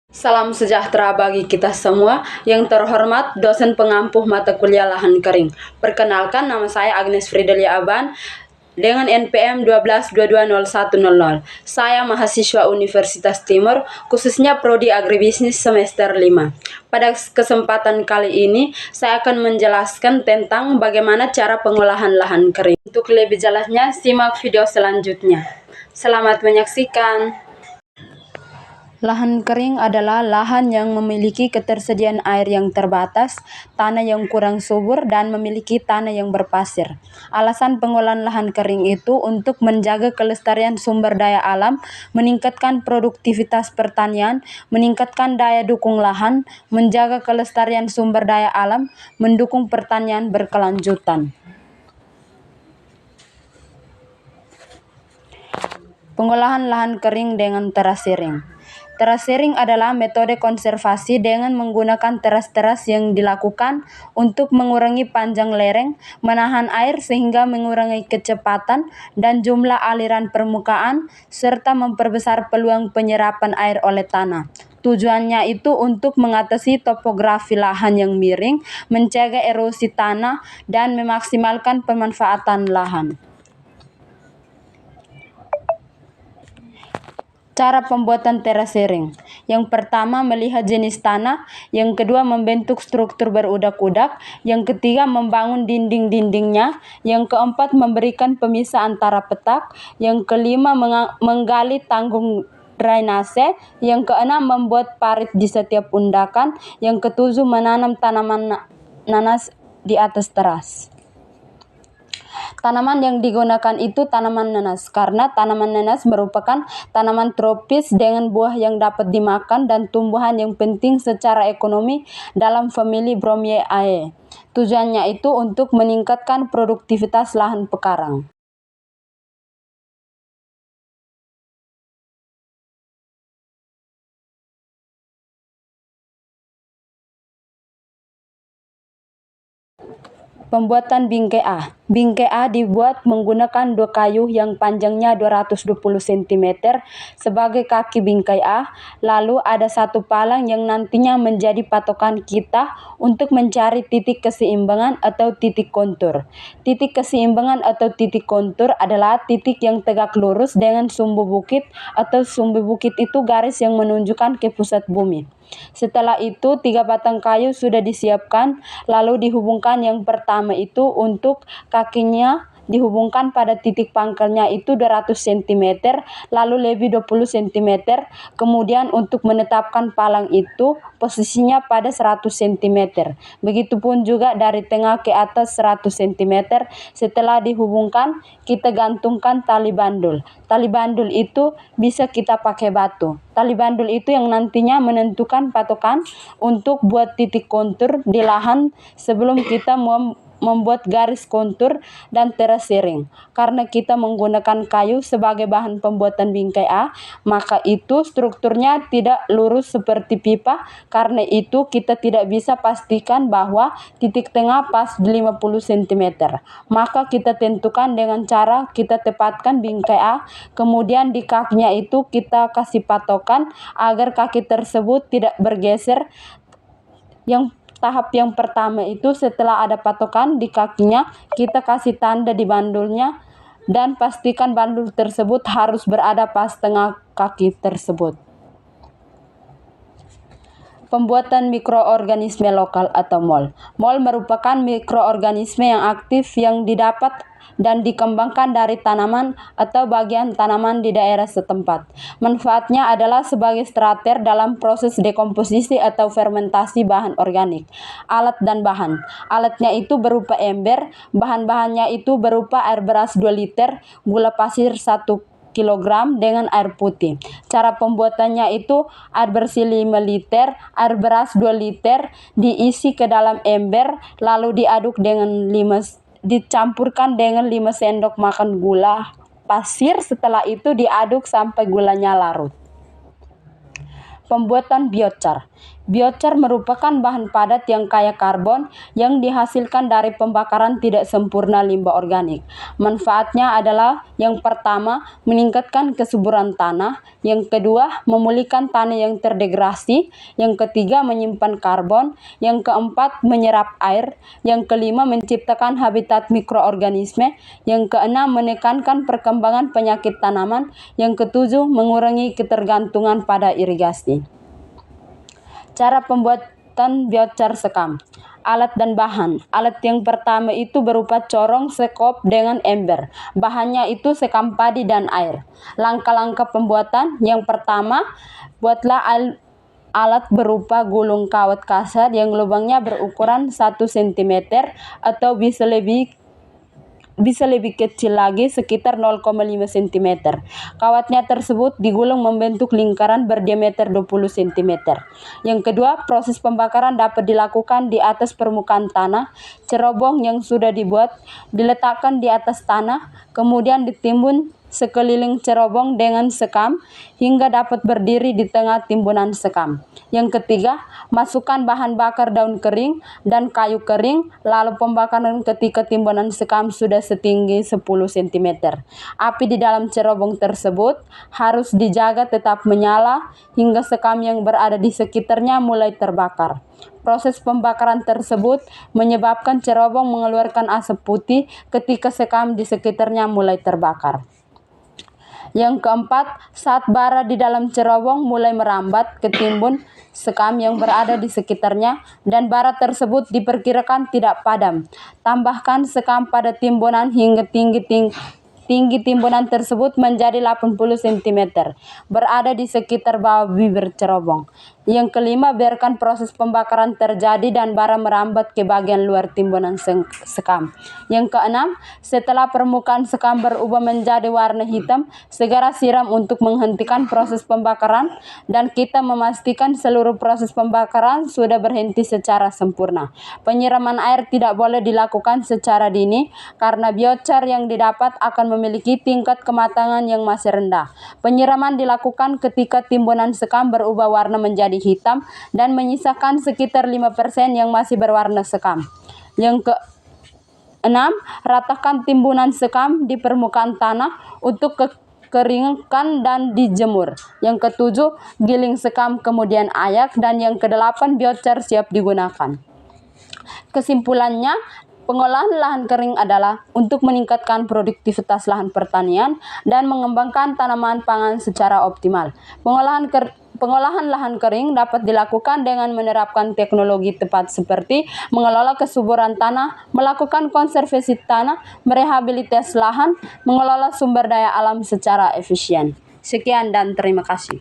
Salam sejahtera bagi kita semua. Yang terhormat dosen pengampu mata kuliah lahan kering. Perkenalkan, nama saya Agnes Fridelia Aban dengan NPM 12220100. Saya mahasiswa Universitas Timur, khususnya Prodi Agribisnis semester 5. Pada kesempatan kali ini, saya akan menjelaskan tentang bagaimana cara pengolahan lahan kering. Untuk lebih jelasnya, simak video selanjutnya. Selamat menyaksikan. Lahan kering adalah lahan yang memiliki ketersediaan air yang terbatas, tanah yang kurang subur, dan memiliki tanah yang berpasir. Alasan pengolahan lahan kering itu untuk menjaga kelestarian sumber daya alam, meningkatkan produktivitas pertanian, meningkatkan daya dukung lahan, menjaga kelestarian sumber daya alam, mendukung pertanian berkelanjutan. Pengolahan lahan kering dengan terasering. Terasering adalah metode konservasi dengan menggunakan teras-teras yang dilakukan untuk mengurangi panjang lereng, menahan air sehingga mengurangi kecepatan dan jumlah aliran permukaan, serta memperbesar peluang penyerapan air oleh tanah. Tujuannya itu untuk mengatasi topografi lahan yang miring, mencegah erosi tanah, dan memaksimalkan pemanfaatan lahan. Cara pembuatan terasering. Yang pertama, melihat jenis tanah. Yang kedua, membentuk struktur berudak-udak. Yang ketiga, membangun dinding-dindingnya. Yang keempat, memberikan pemisah antara petak. Yang kelima, menggali tanggung drainase. Yang keenam, membuat parit di setiap undakan. Yang ketujuh, menanam tanaman nanas di atas teras. Tanaman yang digunakan itu tanaman nanas, karena tanaman nanas merupakan tanaman tropis dengan buah yang dapat dimakan dan tumbuhan yang penting secara ekonomi dalam famili Bromeaceae. Tujuannya itu untuk meningkatkan produktivitas lahan pekarang. Pembuatan bingkai A. Bingkai A dibuat menggunakan dua kayu yang panjangnya 220 cm sebagai kaki bingkai A. Lalu ada satu palang yang nantinya menjadi patokan kita untuk mencari titik keseimbangan atau titik kontur. Titik keseimbangan atau titik kontur adalah titik yang tegak lurus dengan sumbu bukit, atau sumbu bukit itu garis yang menunjukkan ke pusat bumi. Setelah itu, 3 batang kayu sudah disiapkan, lalu dihubungkan. Yang pertama itu untuk kakinya dihubungkan pada titik pangkalnya itu 200 cm, lalu lebih 20 cm. Kemudian untuk menetapkan palang itu posisinya pada 100 cm. Begitupun juga dari tengah ke atas 100 cm. Setelah dihubungkan, kita gantungkan tali bandul. Tali bandul itu bisa kita pakai batu. Tali bandul itu yang nantinya menentukan patokan untuk buat titik kontur di lahan sebelum kita membuat garis kontur dan terasering. Karena kita menggunakan kayu sebagai bahan pembuatan bingkai A, maka itu strukturnya tidak lurus seperti pipa. Karena itu kita tidak bisa pastikan bahwa titik tengah pas di 50 cm. Maka kita tentukan dengan cara kita tepatkan bingkai A, kemudian di kakinya itu kita kasih patokan agar kaki tersebut tidak bergeser. Tahap yang pertama itu setelah ada patokan di kakinya, kita kasih tanda di bandulnya dan pastikan bandul tersebut harus berada pas tengah kaki tersebut. Pembuatan mikroorganisme lokal atau mol. Mol merupakan mikroorganisme yang aktif yang didapat dan dikembangkan dari tanaman atau bagian tanaman di daerah setempat. Manfaatnya adalah sebagai starter dalam proses dekomposisi atau fermentasi bahan organik. Alat dan bahan. Alatnya itu berupa ember, bahan-bahannya itu berupa air beras 2 liter, gula pasir 1 kilogram dengan air putih. Cara pembuatannya itu air bersih 5 liter, air beras 2 liter diisi ke dalam ember, lalu dicampurkan dengan 5 sendok makan gula pasir. Setelah itu diaduk sampai gulanya larut. Pembuatan biochar. Biochar merupakan bahan padat yang kaya karbon yang dihasilkan dari pembakaran tidak sempurna limbah organik. Manfaatnya adalah yang pertama, meningkatkan kesuburan tanah, yang kedua, memulihkan tanah yang terdegradasi, yang ketiga, menyimpan karbon, yang keempat, menyerap air, yang kelima, menciptakan habitat mikroorganisme, yang keenam, menekankan perkembangan penyakit tanaman, yang ketujuh, mengurangi ketergantungan pada irigasi. Cara pembuatan biochar sekam. Alat dan bahan. Alat yang pertama itu berupa corong, sekop dengan ember. Bahannya itu sekam padi dan air. Langkah-langkah pembuatan. Yang pertama, buatlah alat berupa gulung kawat kasar yang lubangnya berukuran 1 cm atau bisa lebih kecil lagi, sekitar 0,5 cm. Kawatnya tersebut digulung membentuk lingkaran berdiameter 20 cm. Yang kedua, proses pembakaran dapat dilakukan di atas permukaan tanah. Cerobong yang sudah dibuat diletakkan di atas tanah, kemudian ditimbun sekeliling cerobong dengan sekam hingga dapat berdiri di tengah timbunan sekam. Yang ketiga, masukkan bahan bakar daun kering dan kayu kering, lalu pembakaran ketika timbunan sekam sudah setinggi 10 cm. Api di dalam cerobong tersebut harus dijaga tetap menyala hingga sekam yang berada di sekitarnya mulai terbakar. Proses pembakaran tersebut menyebabkan cerobong mengeluarkan asap putih ketika sekam di sekitarnya mulai terbakar. Yang keempat, saat bara di dalam cerobong mulai merambat ke timbun sekam yang berada di sekitarnya dan bara tersebut diperkirakan tidak padam, tambahkan sekam pada timbunan hingga tinggi timbunan tersebut menjadi 80 cm, berada di sekitar bawah bibir cerobong. Yang kelima, biarkan proses pembakaran terjadi dan bara merambat ke bagian luar timbunan sekam. Yang keenam, setelah permukaan sekam berubah menjadi warna hitam, segera siram untuk menghentikan proses pembakaran dan kita memastikan seluruh proses pembakaran sudah berhenti secara sempurna. Penyiraman air tidak boleh dilakukan secara dini karena biochar yang didapat akan memiliki tingkat kematangan yang masih rendah. Penyiraman dilakukan ketika timbunan sekam berubah warna menjadi hitam dan menyisakan sekitar 5% yang masih berwarna sekam. Yang keenam, ratakan timbunan sekam di permukaan tanah untuk keringkan dan dijemur. Yang ketujuh, giling sekam kemudian ayak, dan yang kedelapan, biochar siap digunakan. Kesimpulannya, pengolahan lahan kering adalah untuk meningkatkan produktivitas lahan pertanian dan mengembangkan tanaman pangan secara optimal. Pengolahan lahan kering dapat dilakukan dengan menerapkan teknologi tepat seperti mengelola kesuburan tanah, melakukan konservasi tanah, merehabilitasi lahan, mengelola sumber daya alam secara efisien. Sekian dan terima kasih.